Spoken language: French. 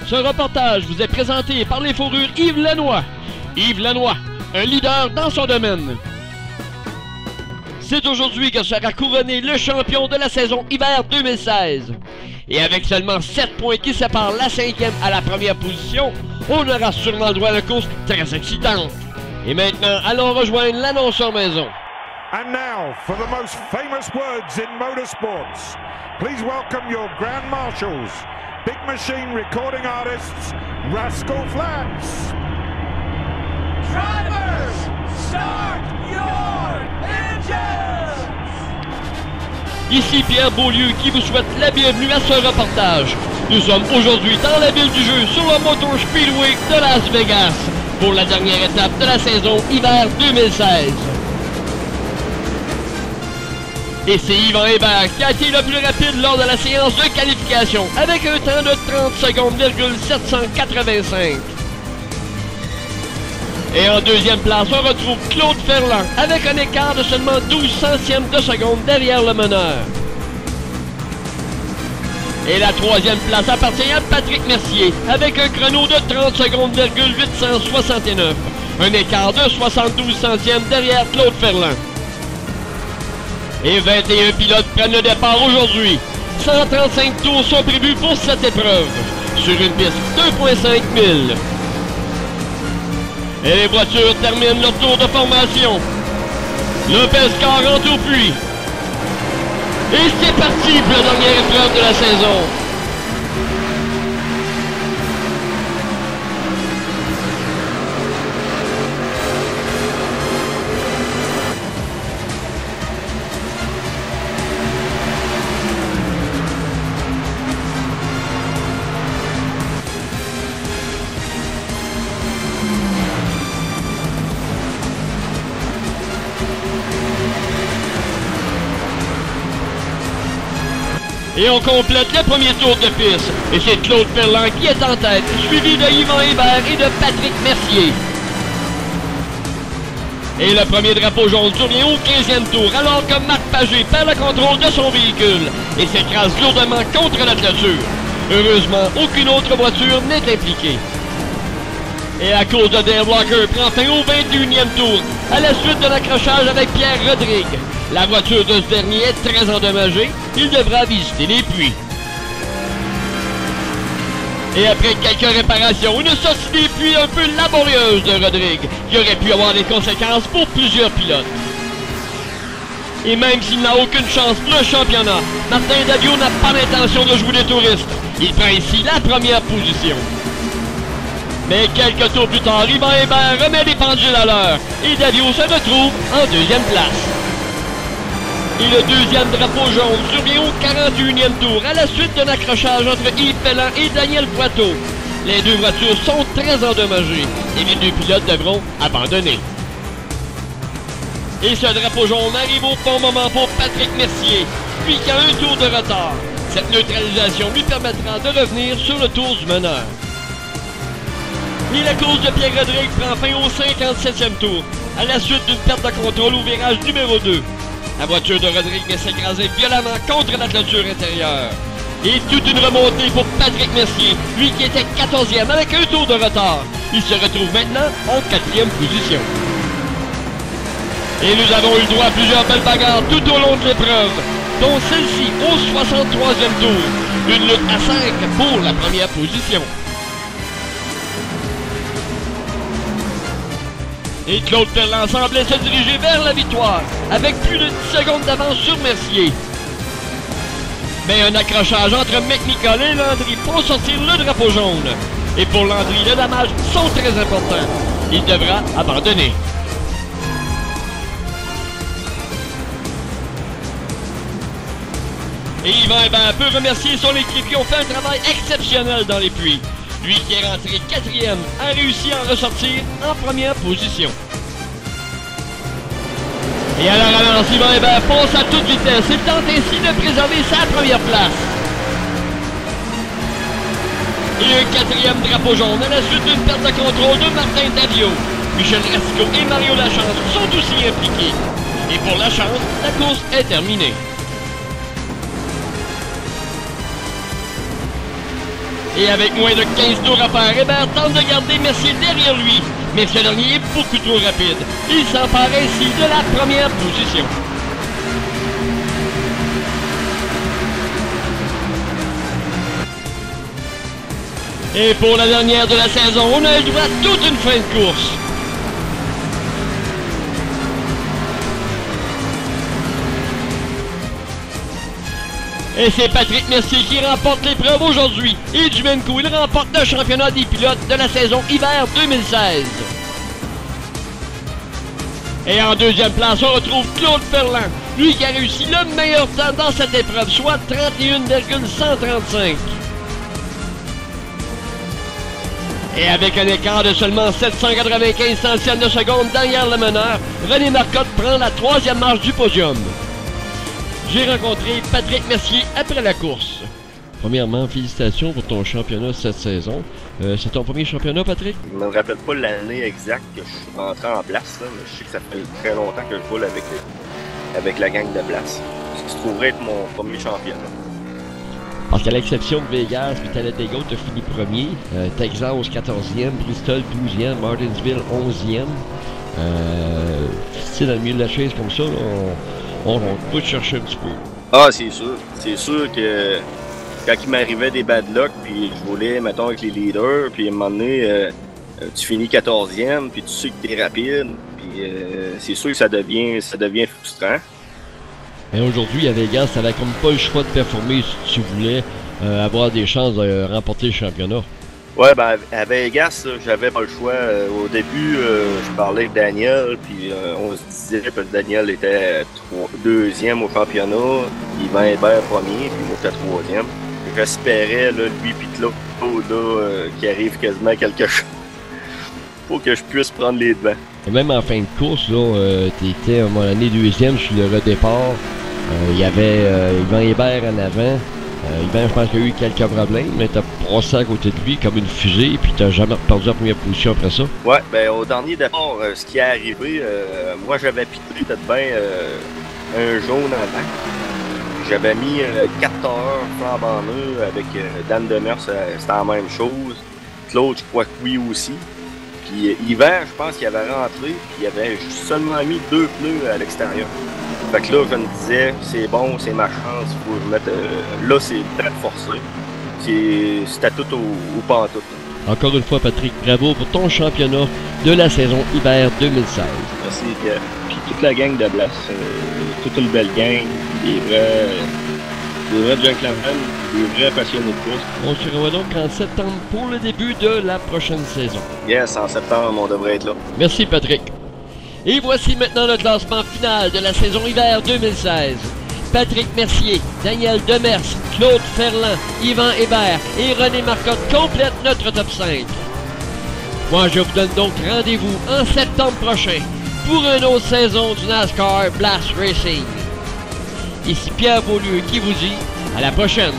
Ce reportage vous est présenté par les fourrures Yves Lanois. Yves Lanois, un leader dans son domaine. C'est aujourd'hui que sera couronné le champion de la saison hiver 2016. Et avec seulement 7 points qui séparent la 5e à la première position, on aura sûrement le droit à une course très excitante. Et maintenant, allons rejoindre l'annonceur maison. And now, for the most famous words in motorsports, please welcome your Grand Marshals, Big Machine recording artists, Rascal Flatts. Drivers, start your engines! Ici Pierre Beaulieu qui vous souhaite la bienvenue à ce reportage. Nous sommes aujourd'hui dans la ville du jeu sur le Motor Speedway de Las Vegas pour la dernière étape de la saison hiver 2016. Et c'est Yvan Hébert qui a été le plus rapide lors de la séance de qualification avec un temps de 30 secondes,785. Et en deuxième place, on retrouve Claude Ferland avec un écart de seulement 12 centièmes de seconde derrière le meneur. Et la troisième place appartient à Patrick Mercier avec un chrono de 30 secondes,869. Un écart de 72 centièmes derrière Claude Ferland. Et 21 pilotes prennent le départ aujourd'hui. 135 tours sont prévus pour cette épreuve, sur une piste 2,5 milles. Et les voitures terminent leur tour de formation. Lopez Car rentre au puits. Et c'est parti pour la dernière épreuve de la saison. Et on complète le premier tour de piste. Et c'est Claude Ferland qui est en tête, suivi de Yvan Hébert et de Patrick Mercier. Et le premier drapeau jaune survient au 15e tour, alors que Marc Pagé perd le contrôle de son véhicule et s'écrase lourdement contre la clôture. Heureusement, aucune autre voiture n'est impliquée. Et à cause de Dale Walker prend fin au 21e tour, à la suite de l'accrochage avec Pierre Rodrigue. La voiture de ce dernier est très endommagée, il devra visiter les puits. Et après quelques réparations, une sortie des puits un peu laborieuse de Rodrigue, qui aurait pu avoir des conséquences pour plusieurs pilotes. Et même s'il n'a aucune chance pour le championnat, Martin Daviau n'a pas l'intention de jouer les touristes. Il prend ici la première position. Mais quelques tours plus tard, Yvan Hébert remet les pendules à l'heure et Daviau se retrouve en deuxième place. Et le deuxième drapeau jaune survient au 41e tour à la suite d'un accrochage entre Yves Pellant et Daniel Poitot. Les deux voitures sont très endommagées et les deux pilotes devront abandonner. Et ce drapeau jaune arrive au bon moment pour Patrick Mercier, lui qui a un tour de retard. Cette neutralisation lui permettra de revenir sur le tour du meneur. Et la course de Pierre Rodrigue prend fin au 57e tour, à la suite d'une perte de contrôle au virage numéro 2. La voiture de Rodrigue va s'écraser violemment contre la clôture intérieure. Et toute une remontée pour Patrick Mercier, lui qui était 14e avec un tour de retard. Il se retrouve maintenant en 4e position. Et nous avons eu droit à plusieurs belles bagarres tout au long de l'épreuve, dont celle-ci au 63e tour. Une lutte à 5 pour la première position. Et Claude Ferland semblait se diriger vers la victoire, avec plus de 10 secondes d'avance sur Mercier. Mais un accrochage entre McNichol et Landry font sortir le drapeau jaune. Et pour Landry, les dommages sont très importants. Il devra abandonner. Et Yvan Hébert peut remercier son équipe qui ont fait un travail exceptionnel dans les puits. Lui qui est rentré 4e a réussi à en ressortir en première position. Et à la relance, Yvan Hébert fonce à toute vitesse et tente ainsi de préserver sa première place. Et un 4e drapeau jaune à la suite d'une perte de contrôle de Martin Daviau. Michel Rasco et Mario Lachance sont aussi impliqués. Et pour Lachance, la course est terminée. Et avec moins de 15 tours à faire, Hébert tente de garder Mercier derrière lui. Mais ce dernier est beaucoup trop rapide. Il s'empare ainsi de la première position. Et pour la dernière de la saison, on a le droit à toute une fin de course. Et c'est Patrick Mercier qui remporte l'épreuve aujourd'hui. Et Jumenko, il remporte le championnat des pilotes de la saison hiver 2016. Et en deuxième place, on retrouve Claude Ferland. Lui qui a réussi le meilleur temps dans cette épreuve, soit 31,135. Et avec un écart de seulement 795 centièmes de seconde derrière le meneur, René Marcotte prend la troisième marche du podium. J'ai rencontré Patrick Mercier après la course. Premièrement, félicitations pour ton championnat cette saison. C'est ton premier championnat, Patrick? Je ne me rappelle pas l'année exacte que je suis rentré en place, là, mais je sais que ça fait très longtemps que je roule avec la gang de place. Ce qui se trouverait être mon premier championnat. Parce qu'à l'exception de Vegas, puis Talladega, tu as fini premier. Texas 14e, Bristol 12e, Martinsville 11e. Si dans le milieu de la chaise comme ça, là, on peut te chercher un petit peu. Ah, c'est sûr. C'est sûr que quand il m'arrivait des bad luck, puis je roulais, mettons, avec les leaders, puis à un moment donné, tu finis 14e, puis tu sais que t'es rapide, puis c'est sûr que ça devient frustrant. Et aujourd'hui, à Vegas, tu n'avais comme pas le choix de performer si tu voulais avoir des chances de remporter le championnat. Ouais, ben à Vegas, j'avais pas le choix. Au début, je parlais avec Daniel, puis on se disait que Daniel était deuxième au championnat, Yvan Hébert premier, puis moi j'étais troisième. J'espérais, là, lui puis Claude, qu'il arrive quasiment quelque chose pour que je puisse prendre les devants. Et même en fin de course, là, tu étais à un moment donné deuxième sur le redépart. Il y avait Yvan Hébert en avant. Yvan, je pense qu'il y a eu quelques problèmes, mais t'as passé à côté de lui comme une fusée, puis t'as jamais perdu la première position après ça. Ouais, ben au dernier départ, ce qui est arrivé, moi j'avais pité peut-être bien un jaune avant. J'avais mis 4 heures flambant neuf avec Dan Demers, c'était la même chose. Claude, je crois que oui aussi. Puis Yvan, je pense qu'il avait rentré, puis il avait seulement mis 2 pneus à l'extérieur. Fait que là, je me disais, c'est bon, c'est ma chance, il faut que je mette. Là, c'est très forcé. C'était tout ou pas en tout. Encore une fois, Patrick, bravo pour ton championnat de la saison hiver 2016. Merci, Pierre. Puis toute la gang de Blas, toute une belle gang, des vrais gentlemen, des vrais passionnés de course. On se revoit donc en septembre pour le début de la prochaine saison. Yes, en septembre, on devrait être là. Merci, Patrick. Et voici maintenant le classement final de la saison hiver 2016. Patrick Mercier, Daniel Demers, Claude Ferland, Yvan Hébert et René Marcotte complètent notre top 5. Moi, je vous donne donc rendez-vous en septembre prochain pour une autre saison du NASCAR Blast Racing. Ici Pierre Beaulieu qui vous dit à la prochaine.